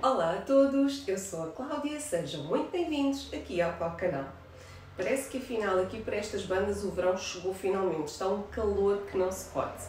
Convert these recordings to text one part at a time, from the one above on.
Olá a todos, eu sou a Cláudia, sejam muito bem-vindos aqui ao canal. Parece que afinal aqui para estas bandas o verão chegou finalmente, está um calor que não se pode.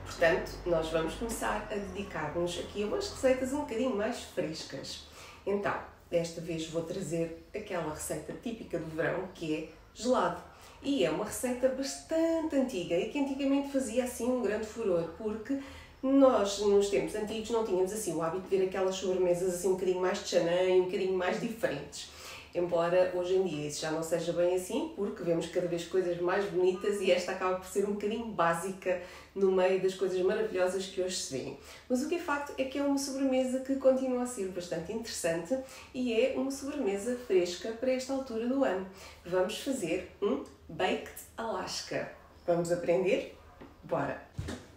Portanto, nós vamos começar a dedicar-nos aqui a umas receitas um bocadinho mais frescas. Então, desta vez vou trazer aquela receita típica do verão que é gelado. E é uma receita bastante antiga e que antigamente fazia assim um grande furor, porque nós, nos tempos antigos, não tínhamos assim o hábito de ver aquelas sobremesas assim um bocadinho mais de chanã, um bocadinho mais diferentes. Embora hoje em dia isso já não seja bem assim, porque vemos cada vez coisas mais bonitas e esta acaba por ser um bocadinho básica no meio das coisas maravilhosas que hoje se vêem. Mas o que é facto é que é uma sobremesa que continua a ser bastante interessante e é uma sobremesa fresca para esta altura do ano. Vamos fazer um Baked Alaska. Vamos aprender? Bora!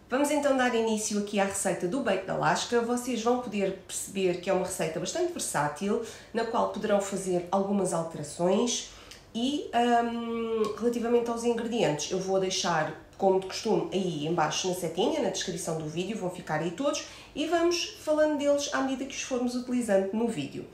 Vamos então dar início aqui à receita do Baked Alaska. Vocês vão poder perceber que é uma receita bastante versátil, na qual poderão fazer algumas alterações e relativamente aos ingredientes, eu vou deixar, como de costume, aí embaixo na setinha, na descrição do vídeo, vão ficar aí todos e vamos falando deles à medida que os formos utilizando no vídeo.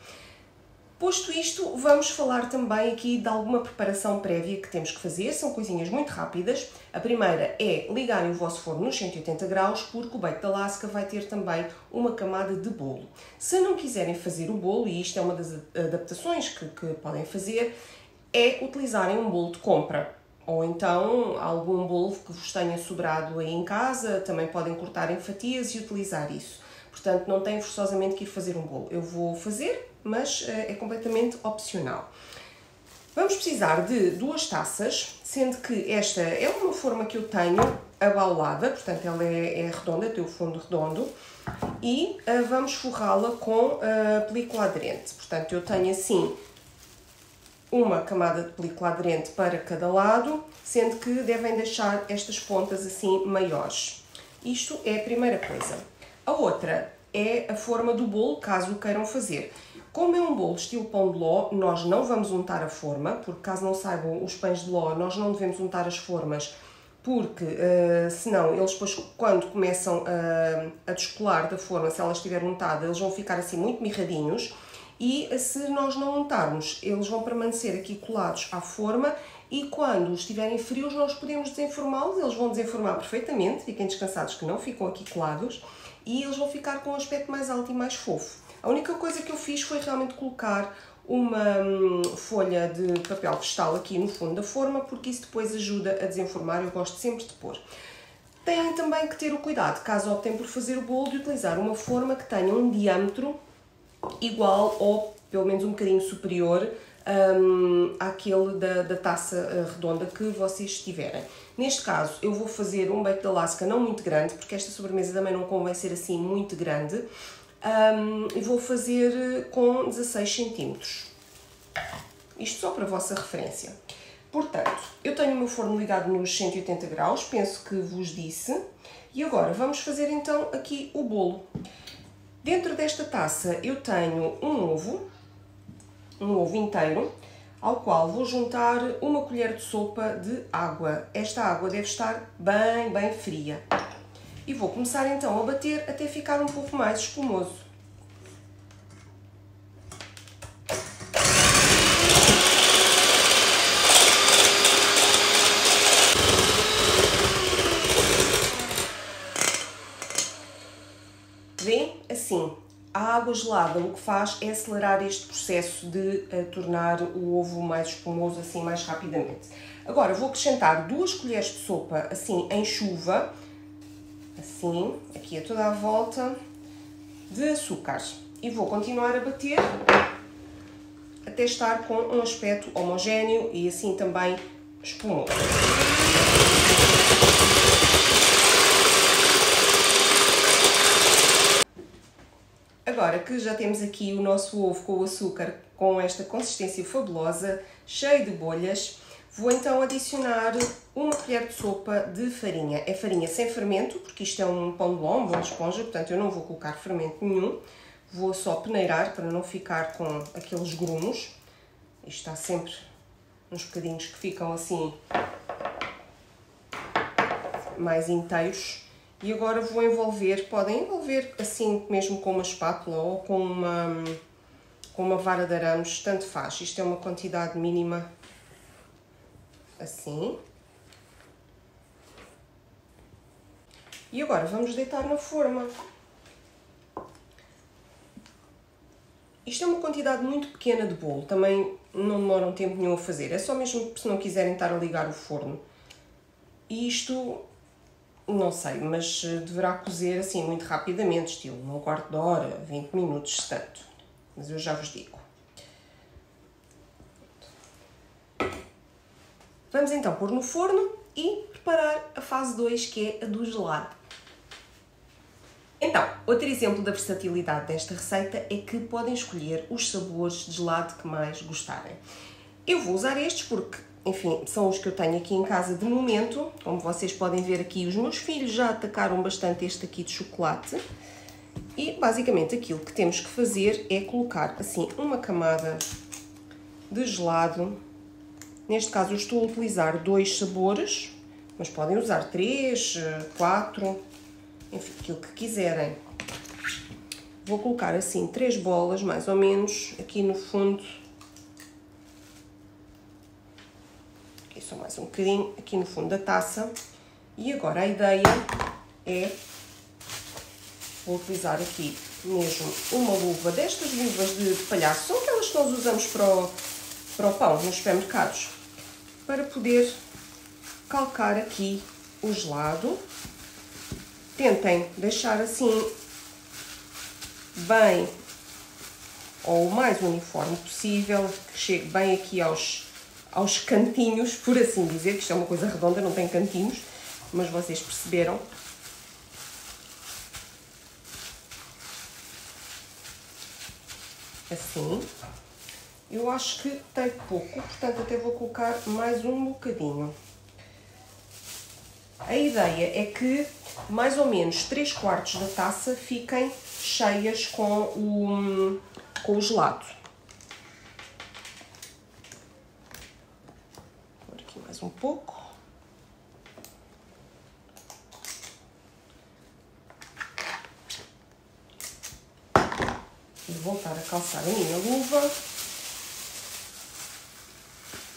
Posto isto, vamos falar também aqui de alguma preparação prévia que temos que fazer, são coisinhas muito rápidas. A primeira é ligarem o vosso forno nos 180 graus, porque o Baked Alaska vai ter também uma camada de bolo. Se não quiserem fazer o bolo, e isto é uma das adaptações que podem fazer, é utilizarem um bolo de compra. Ou então algum bolo que vos tenha sobrado aí em casa, também podem cortar em fatias e utilizar isso. Portanto, não têm forçosamente que ir fazer um bolo. Eu vou fazer, mas é completamente opcional. Vamos precisar de 2 taças, sendo que esta é uma forma que eu tenho abaulada, portanto ela é redonda, tem o fundo redondo, e vamos forrá-la com película aderente. Portanto, eu tenho assim uma camada de película aderente para cada lado, sendo que devem deixar estas pontas assim maiores. Isto é a primeira coisa. A outra é a forma do bolo, caso o queiram fazer. Como é um bolo estilo pão de ló, nós não vamos untar a forma, porque caso não saibam, os pães de ló nós não devemos untar as formas, porque senão eles depois, quando começam a descolar da forma, se ela estiver untada, eles vão ficar assim muito mirradinhos, e se nós não untarmos, eles vão permanecer aqui colados à forma, e quando estiverem frios nós podemos desenformá-los, eles vão desenformar perfeitamente, fiquem descansados que não ficam aqui colados, e eles vão ficar com um aspecto mais alto e mais fofo. A única coisa que eu fiz foi realmente colocar uma folha de papel vegetal aqui no fundo da forma, porque isso depois ajuda a desenformar, eu gosto sempre de pôr. Têm também que ter o cuidado, caso optem por fazer o bolo, de utilizar uma forma que tenha um diâmetro igual ou pelo menos um bocadinho superior àquele da taça redonda que vocês tiverem. Neste caso, eu vou fazer um Baked Alaska não muito grande, porque esta sobremesa também não convém ser assim muito grande, e vou fazer com 16 cm. Isto só para a vossa referência. Portanto, eu tenho o meu forno ligado nos 180 graus, penso que vos disse, e agora vamos fazer então aqui o bolo. Dentro desta taça eu tenho um ovo inteiro, ao qual vou juntar uma colher de sopa de água. Esta água deve estar bem fria. E vou começar então a bater até ficar um pouco mais espumoso. Vêem? Assim. A água gelada o que faz é acelerar este processo de tornar o ovo mais espumoso assim mais rapidamente. Agora vou acrescentar 2 colheres de sopa assim em chuva, assim, aqui a toda a volta, de açúcar. E vou continuar a bater até estar com um aspecto homogéneo e assim também espumoso. Agora que já temos aqui o nosso ovo com o açúcar com esta consistência fabulosa, cheio de bolhas, vou então adicionar uma colher de sopa de farinha. É farinha sem fermento, porque isto é um pão de ló, um bolo de esponja, portanto eu não vou colocar fermento nenhum. Vou só peneirar para não ficar com aqueles grumos. Isto está sempre uns bocadinhos que ficam assim mais inteiros. E agora vou envolver, podem envolver assim mesmo com uma espátula ou com uma vara de arames, tanto faz. Isto é uma quantidade mínima, assim. E agora vamos deitar na forma. Isto é uma quantidade muito pequena de bolo, também não demora um tempo nenhum a fazer. É só mesmo se não quiserem estar a ligar o forno. E isto, não sei, mas deverá cozer assim muito rapidamente, estilo num quarto de hora, 20 minutos, se tanto. Mas eu já vos digo. Vamos então pôr no forno e preparar a fase 2, que é a do gelado. Então, outro exemplo da versatilidade desta receita é que podem escolher os sabores de gelado que mais gostarem. Eu vou usar estes porque, enfim, são os que eu tenho aqui em casa de momento. Como vocês podem ver aqui, os meus filhos já atacaram bastante este aqui de chocolate. E, basicamente, aquilo que temos que fazer é colocar, assim, uma camada de gelado. Neste caso, eu estou a utilizar 2 sabores, mas podem usar 3, 4... enfim, aquilo que quiserem. Vou colocar assim 3 bolas, mais ou menos, aqui no fundo. Aqui só mais um bocadinho, aqui no fundo da taça. E agora a ideia é, vou utilizar aqui mesmo uma luva, destas luvas de palhaço, são aquelas que nós usamos para o pão nos supermercados, para poder calcar aqui o gelado. Tentem deixar assim bem ou o mais uniforme possível, que chegue bem aqui aos cantinhos, por assim dizer, que isto é uma coisa redonda, não tem cantinhos, mas vocês perceberam. Assim. Eu acho que tem pouco, portanto até vou colocar mais um bocadinho. A ideia é que mais ou menos 3/4 da taça fiquem cheias com o gelado. Vou pôr aqui mais um pouco. Vou voltar a calçar a minha luva.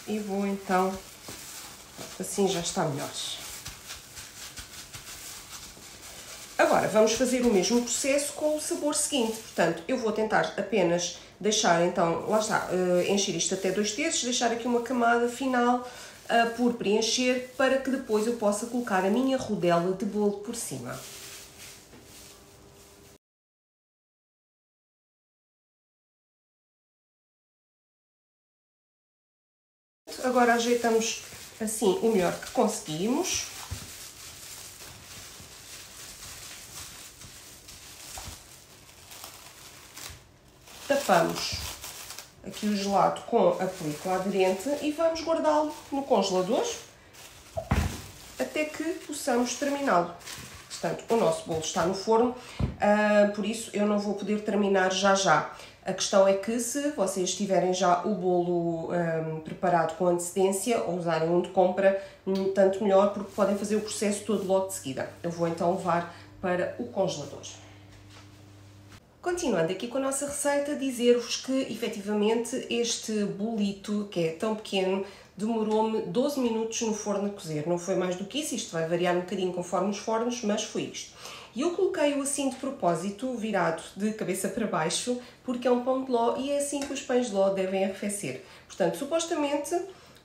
E vou então, assim já está melhor. Agora, vamos fazer o mesmo processo com o sabor seguinte. Portanto, eu vou tentar apenas deixar, então, lá está, encher isto até 2/3, deixar aqui uma camada final por preencher, para que depois eu possa colocar a minha rodela de bolo por cima. Agora ajeitamos assim o melhor que conseguimos. Tapamos aqui o gelado com a película aderente e vamos guardá-lo no congelador até que possamos terminá-lo. Portanto, o nosso bolo está no forno, por isso eu não vou poder terminar já. A questão é que se vocês tiverem já o bolo preparado com antecedência ou usarem um de compra, tanto melhor, porque podem fazer o processo todo logo de seguida. Eu vou então levar para o congelador. Continuando aqui com a nossa receita, dizer-vos que efetivamente este bolito, que é tão pequeno, demorou-me 12 minutos no forno a cozer. Não foi mais do que isso, isto vai variar um bocadinho conforme os fornos, mas foi isto. E eu coloquei-o assim de propósito, virado de cabeça para baixo, porque é um pão de ló e é assim que os pães de ló devem arrefecer. Portanto, supostamente,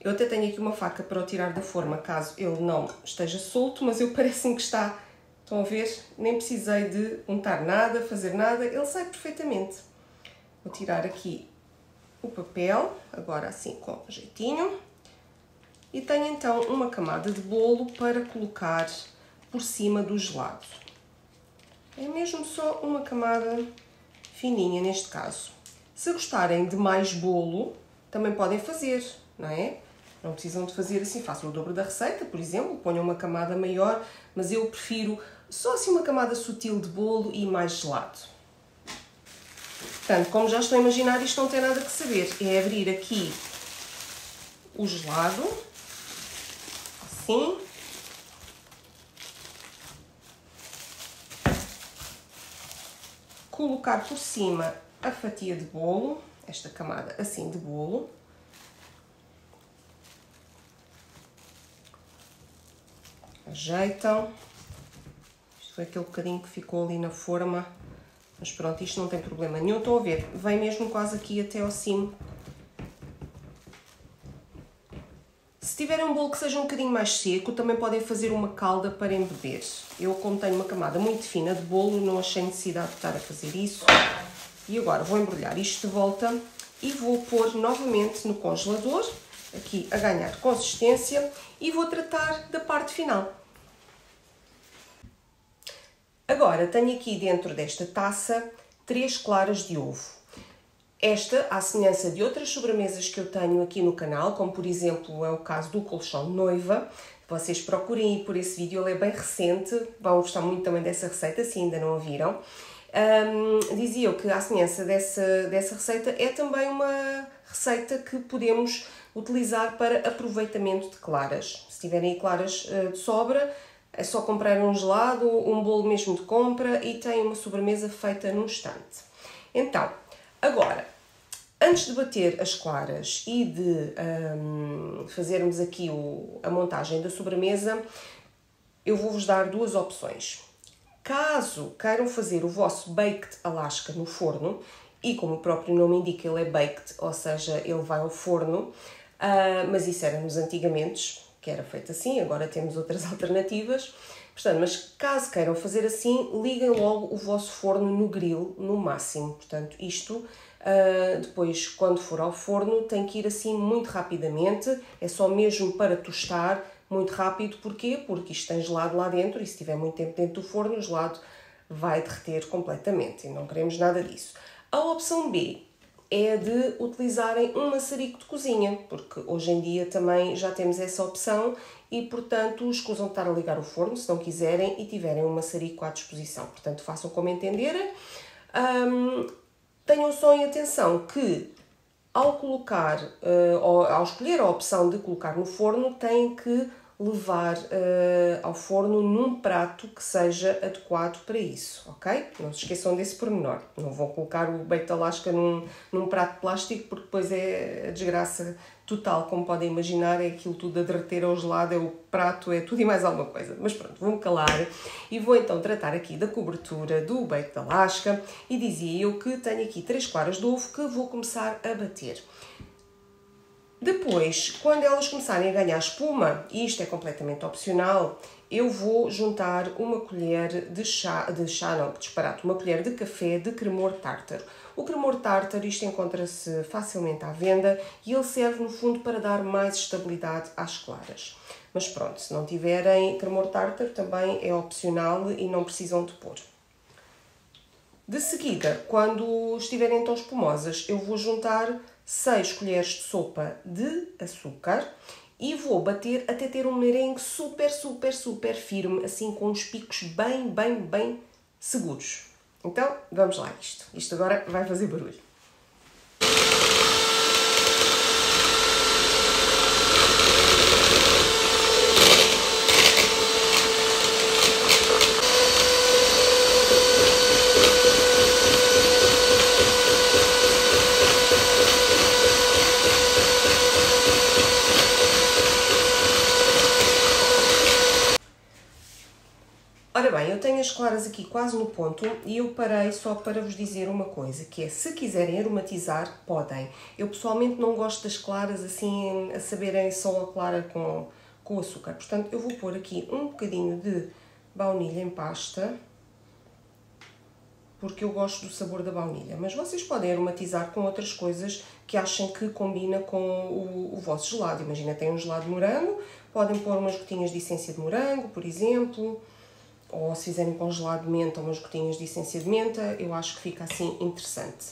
eu até tenho aqui uma faca para o tirar da forma, caso ele não esteja solto, mas eu parece-me que está. Estão a ver? Nem precisei de untar nada, fazer nada, ele sai perfeitamente. Vou tirar aqui o papel, agora assim com jeitinho. E tenho então uma camada de bolo para colocar por cima do gelado. É mesmo só uma camada fininha neste caso. Se gostarem de mais bolo, também podem fazer, não é? Não precisam de fazer assim, façam o dobro da receita, por exemplo, ponham uma camada maior, mas eu prefiro só assim uma camada sutil de bolo e mais gelado. Portanto, como já estou a imaginar, isto não tem nada que saber. É abrir aqui o gelado, assim. colocar por cima a fatia de bolo, esta camada assim de bolo. Ajeitam. Isto foi aquele bocadinho que ficou ali na forma, mas pronto, isto não tem problema nenhum. Estão a ver, vem mesmo quase aqui até ao cimo. Se tiverem um bolo que seja um bocadinho mais seco, também podem fazer uma calda para embeber. Eu, como tenho uma camada muito fina de bolo, não achei necessidade de estar a fazer isso. E agora vou embrulhar isto de volta e vou pôr novamente no congelador, aqui a ganhar consistência, e vou tratar da parte final. Agora tenho aqui dentro desta taça 3 claras de ovo. Esta, à semelhança de outras sobremesas que eu tenho aqui no canal, como por exemplo é o caso do colchão de noiva, vocês procurem ir por esse vídeo, ele é bem recente, vão gostar muito também dessa receita, se ainda não a viram. Dizia eu que à semelhança dessa receita é também uma receita que podemos utilizar para aproveitamento de claras. Se tiverem claras de sobra, é só comprar um gelado, um bolo mesmo de compra e tem uma sobremesa feita num instante. Então, agora, antes de bater as claras e de fazermos aqui a montagem da sobremesa, eu vou-vos dar 2 opções. Caso queiram fazer o vosso Baked Alaska no forno, e como o próprio nome indica, ele é baked, ou seja, ele vai ao forno, mas isso era nos antigamente, que era feito assim, agora temos outras alternativas. Portanto, mas caso queiram fazer assim, liguem logo o vosso forno no grill, no máximo. Portanto, isto, depois, quando for ao forno, tem que ir assim muito rapidamente, é só mesmo para tostar, muito rápido. Porquê? Porque isto tem gelado lá dentro e se tiver muito tempo dentro do forno, o gelado vai derreter completamente e não queremos nada disso. A opção B é de utilizarem um maçarico de cozinha, porque hoje em dia também já temos essa opção e, portanto, escusam de estar a ligar o forno se não quiserem e tiverem um maçarico à disposição. Portanto, façam como entenderem. Tenham só em atenção que ao colocar, ao escolher a opção de colocar no forno, têm que levar ao forno num prato que seja adequado para isso, ok? Não se esqueçam desse pormenor. Não vão colocar o Baked Alaska num prato de plástico, porque depois é a desgraça total, como podem imaginar, é aquilo tudo a derreter ao gelado, é o prato, é tudo e mais alguma coisa. Mas pronto, vou-me calar e vou então tratar aqui da cobertura do Baked Alaska e dizia eu que tenho aqui 3 claras de ovo que vou começar a bater. Depois, quando elas começarem a ganhar espuma, e isto é completamente opcional, eu vou juntar uma colher de chá não, que disparate, uma colher de café de cremor tártaro. O cremor tártaro, isto encontra-se facilmente à venda e ele serve no fundo para dar mais estabilidade às claras. Mas pronto, se não tiverem cremor tártaro também é opcional e não precisam de pôr. De seguida, quando estiverem então espumosas, eu vou juntar 6 colheres de sopa de açúcar e vou bater até ter um merengue super firme, assim com uns picos bem seguros. Então, vamos lá isto. Isto agora vai fazer barulho. Ora bem, eu tenho as claras aqui quase no ponto e eu parei só para vos dizer uma coisa, que é, se quiserem aromatizar, podem. Eu pessoalmente não gosto das claras assim, a saberem só a clara com açúcar. Portanto, eu vou pôr aqui um bocadinho de baunilha em pasta, porque eu gosto do sabor da baunilha. Mas vocês podem aromatizar com outras coisas que achem que combina com o vosso gelado. Imagina, tem um gelado de morango, podem pôr umas gotinhas de essência de morango, por exemplo. Ou se fizerem com gelado de menta, umas gotinhas de essência de menta, eu acho que fica assim interessante.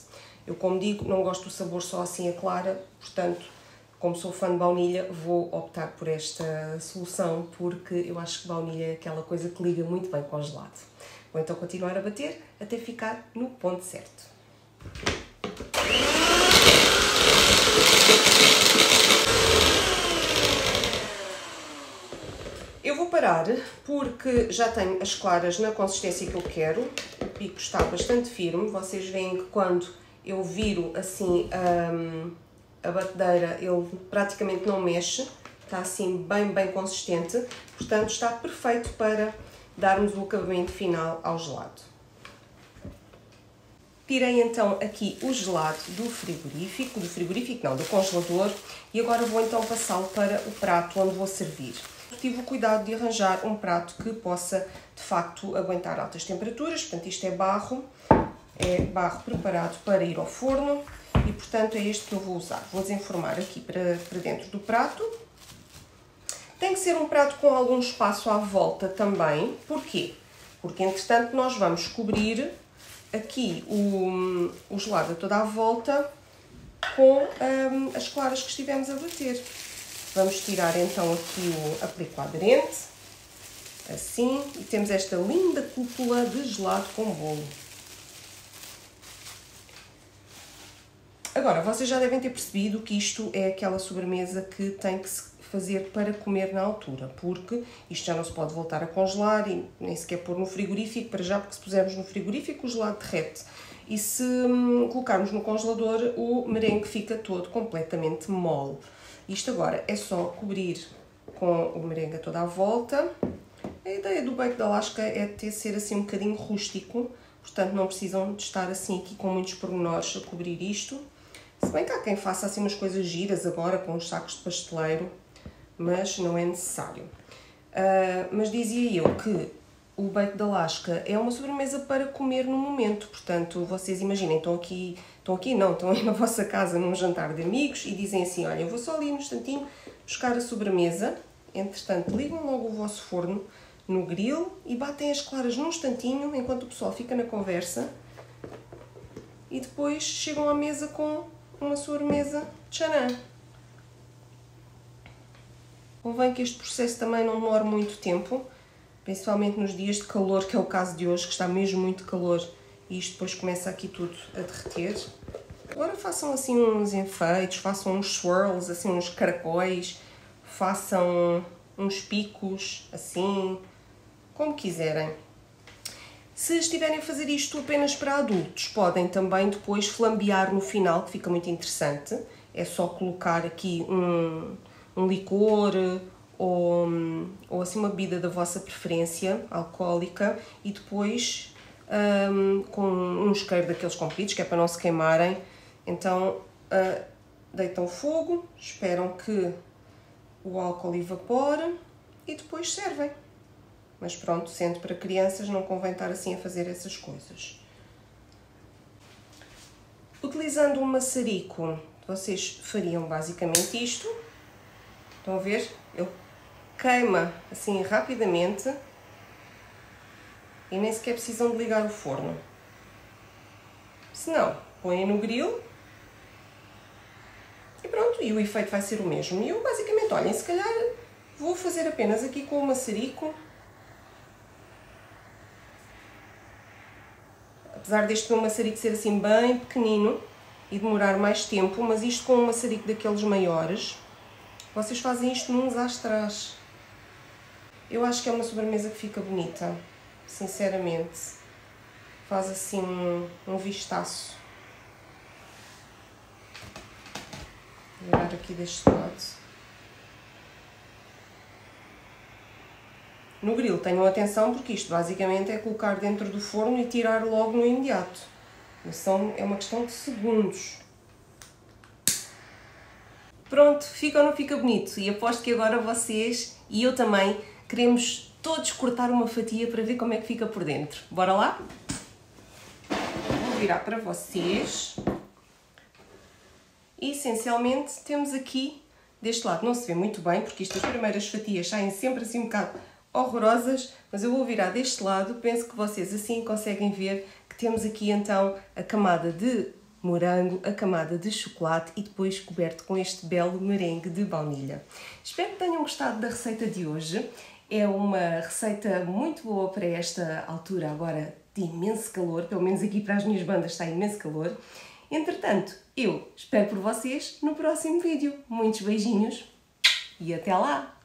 Eu, como digo, não gosto do sabor só assim a clara, portanto, como sou fã de baunilha, vou optar por esta solução, porque eu acho que baunilha é aquela coisa que liga muito bem com o gelado. Vou então continuar a bater até ficar no ponto certo. Eu vou parar porque já tenho as claras na consistência que eu quero. O pico está bastante firme. Vocês veem que quando eu viro assim a batedeira, ele praticamente não mexe. Está assim bem consistente. Portanto, está perfeito para darmos o acabamento final ao gelado. Tirei então aqui o gelado do frigorífico não, do congelador, e agora vou então passá-lo para o prato onde vou servir. Tive o cuidado de arranjar um prato que possa de facto aguentar altas temperaturas, portanto isto é barro preparado para ir ao forno e portanto é este que eu vou usar. Vou desenformar aqui para dentro do prato. Tem que ser um prato com algum espaço à volta também. Porquê? Porque entretanto nós vamos cobrir aqui o gelado toda à volta com as claras que estivemos a bater. Vamos tirar então aqui o aplico aderente, assim, e temos esta linda cúpula de gelado com bolo. Agora, vocês já devem ter percebido que isto é aquela sobremesa que tem que se fazer para comer na altura, porque isto já não se pode voltar a congelar e nem sequer pôr no frigorífico, para já, porque se pusermos no frigorífico o gelado derrete. E se colocarmos no congelador, o merengue fica todo completamente mole. Isto agora é só cobrir com o merengue toda à volta. A ideia do bake de Alaska é ser assim um bocadinho rústico, portanto não precisam de estar assim aqui com muitos pormenores a cobrir isto. Se bem que há quem faça assim umas coisas giras agora com os sacos de pasteleiro, mas não é necessário. Mas dizia eu que o bake de Alaska é uma sobremesa para comer no momento, portanto, vocês imaginem, estão aí na vossa casa num jantar de amigos e dizem assim, olha, eu vou só ali um instantinho buscar a sobremesa, entretanto ligam logo o vosso forno no grill e batem as claras num instantinho enquanto o pessoal fica na conversa e depois chegam à mesa com uma sobremesa tcharam. Convém que este processo também não demore muito tempo, principalmente nos dias de calor, que é o caso de hoje, que está mesmo muito calor e isto depois começa aqui tudo a derreter. Agora façam assim uns enfeites, façam uns swirls, assim uns caracóis, façam uns picos, assim, como quiserem. Se estiverem a fazer isto apenas para adultos, podem também depois flambear no final, que fica muito interessante. É só colocar aqui um licor ou assim uma bebida da vossa preferência, alcoólica, e depois com um isqueiro daqueles compridos, que é para não se queimarem. Então deitam fogo, esperam que o álcool evapore e depois servem. Mas pronto, sendo para crianças, não convém estar assim a fazer essas coisas. Utilizando um maçarico, vocês fariam basicamente isto. Estão a ver? Ele queima assim rapidamente e nem sequer precisam de ligar o forno. Se não, põem no grill e pronto, e o efeito vai ser o mesmo. E eu basicamente, olhem, se calhar vou fazer apenas aqui com o maçarico. Apesar deste meu maçarico ser assim bem pequenino e demorar mais tempo, mas isto com um maçarico daqueles maiores, vocês fazem isto nos astrás. Eu acho que é uma sobremesa que fica bonita, sinceramente. Faz assim um vistaço. Vou virar aqui deste lado. No grill tenham atenção porque isto basicamente é colocar dentro do forno e tirar logo no imediato. É uma questão de segundos. Pronto, fica ou não fica bonito? E aposto que agora vocês e eu também queremos todos cortar uma fatia para ver como é que fica por dentro. Bora lá? Vou virar para vocês. E essencialmente temos aqui, deste lado não se vê muito bem, porque as primeiras fatias saem sempre assim um bocado horrorosas, mas eu vou virar deste lado, penso que vocês assim conseguem ver que temos aqui então a camada de morango, a camada de chocolate e depois coberto com este belo merengue de baunilha. Espero que tenham gostado da receita de hoje. É uma receita muito boa para esta altura agora de imenso calor, pelo menos aqui para as minhas bandas está imenso calor. Entretanto, eu espero por vocês no próximo vídeo. Muitos beijinhos e até lá!